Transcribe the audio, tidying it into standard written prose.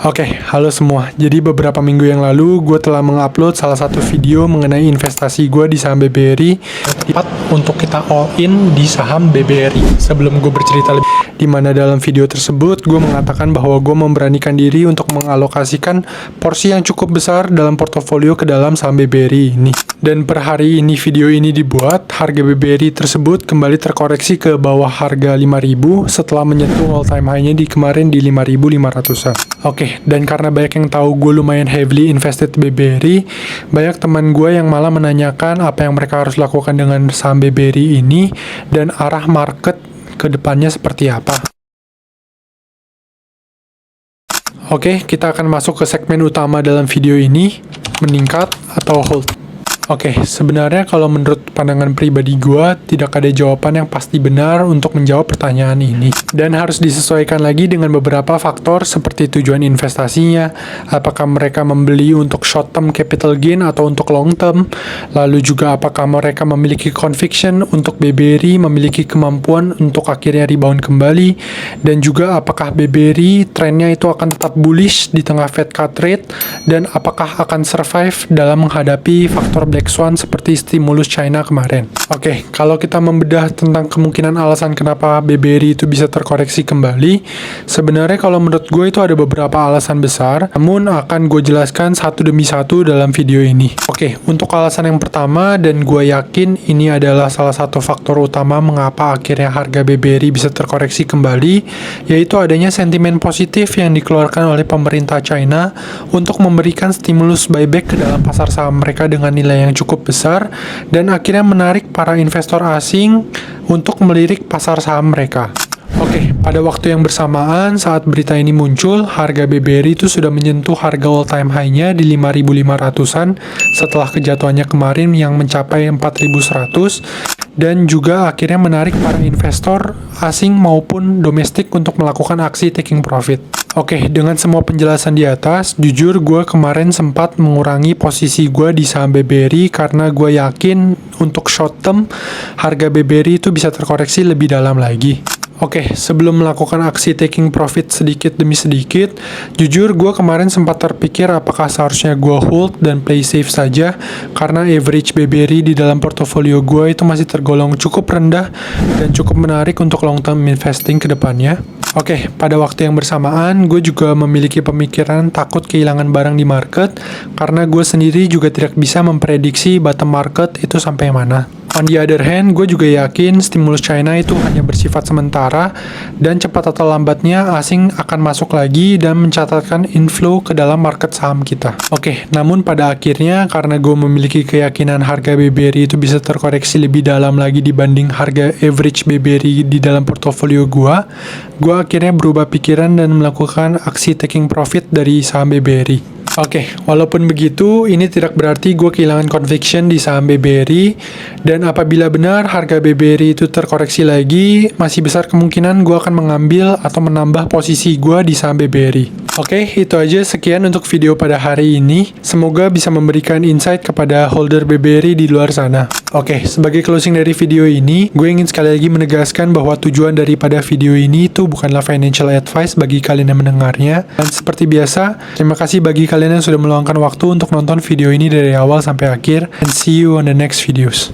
Oke, halo semua. Jadi beberapa minggu yang lalu, gue telah mengupload salah satu video mengenai investasi gue di saham BBRI. Tepat untuk kita all in di saham BBRI. Sebelum gue bercerita lebih, di mana dalam video tersebut, gue mengatakan bahwa gue memberanikan diri untuk mengalokasikan porsi yang cukup besar dalam portofolio ke dalam saham BBRI ini. Dan per hari ini video ini dibuat, harga BBRI tersebut kembali terkoreksi ke bawah harga 5.000 setelah menyentuh all time high-nya di kemarin di 5.500-an. Oke, dan karena banyak yang tahu gue lumayan heavily invested BBRI, banyak teman gue yang malah menanyakan apa yang mereka harus lakukan dengan saham BBRI ini dan arah market ke depannya seperti apa. Oke, kita akan masuk ke segmen utama dalam video ini, meningkat atau hold. Oke, sebenarnya kalau menurut pandangan pribadi gue, tidak ada jawaban yang pasti benar untuk menjawab pertanyaan ini. Dan harus disesuaikan lagi dengan beberapa faktor seperti tujuan investasinya, apakah mereka membeli untuk short term capital gain atau untuk long term, lalu juga apakah mereka memiliki conviction untuk BBRI memiliki kemampuan untuk akhirnya rebound kembali, dan juga apakah BBRI trennya itu akan tetap bullish di tengah Fed cut rate, dan apakah akan survive dalam menghadapi faktor Black Swan seperti stimulus China kemarin. Oke, kalau kita membedah tentang kemungkinan alasan kenapa BBRI itu bisa terkoreksi kembali, sebenarnya kalau menurut gue itu ada beberapa alasan besar, namun akan gue jelaskan satu demi satu dalam video ini. Oke, untuk alasan yang pertama, dan gue yakin ini adalah salah satu faktor utama mengapa akhirnya harga BBRI bisa terkoreksi kembali, yaitu adanya sentimen positif yang dikeluarkan oleh pemerintah China untuk memberikan stimulus buyback ke dalam pasar saham mereka dengan nilai yang cukup besar dan akhirnya menarik para investor asing untuk melirik pasar saham mereka. Oke, pada waktu yang bersamaan saat berita ini muncul, harga BBRI itu sudah menyentuh harga all time high-nya di 5.500-an setelah kejatuhannya kemarin yang mencapai 4.100 dan juga akhirnya menarik para investor asing maupun domestik untuk melakukan aksi taking profit. Oke, dengan semua penjelasan di atas, jujur gue kemarin sempat mengurangi posisi gue di saham BBRI karena gue yakin untuk short term, harga BBRI itu bisa terkoreksi lebih dalam lagi. Oke, sebelum melakukan aksi taking profit sedikit demi sedikit, jujur gue kemarin sempat terpikir apakah seharusnya gue hold dan play safe saja karena average BBRI di dalam portofolio gue itu masih tergolong cukup rendah dan cukup menarik untuk long term investing ke depannya. Oke, pada waktu yang bersamaan, gue juga memiliki pemikiran takut kehilangan barang di market karena gue sendiri juga tidak bisa memprediksi bottom market itu sampai mana. On the other hand, gue juga yakin stimulus China itu hanya bersifat sementara dan cepat atau lambatnya asing akan masuk lagi dan mencatatkan inflow ke dalam market saham kita. Oke, namun pada akhirnya karena gue memiliki keyakinan harga BBRI itu bisa terkoreksi lebih dalam lagi dibanding harga average BBRI di dalam portofolio gue akhirnya berubah pikiran dan melakukan aksi taking profit dari saham BBRI. Oke, walaupun begitu, ini tidak berarti gue kehilangan conviction di saham BBRI, dan apabila benar harga BBRI itu terkoreksi lagi, masih besar kemungkinan gue akan mengambil atau menambah posisi gue di saham BBRI. Oke, itu aja sekian untuk video pada hari ini. Semoga bisa memberikan insight kepada holder BBRI di luar sana. Oke, sebagai closing dari video ini, gue ingin sekali lagi menegaskan bahwa tujuan daripada video ini itu bukanlah financial advice bagi kalian yang mendengarnya. Dan seperti biasa, terima kasih bagi kalian yang sudah meluangkan waktu untuk nonton video ini dari awal sampai akhir. And see you on the next videos.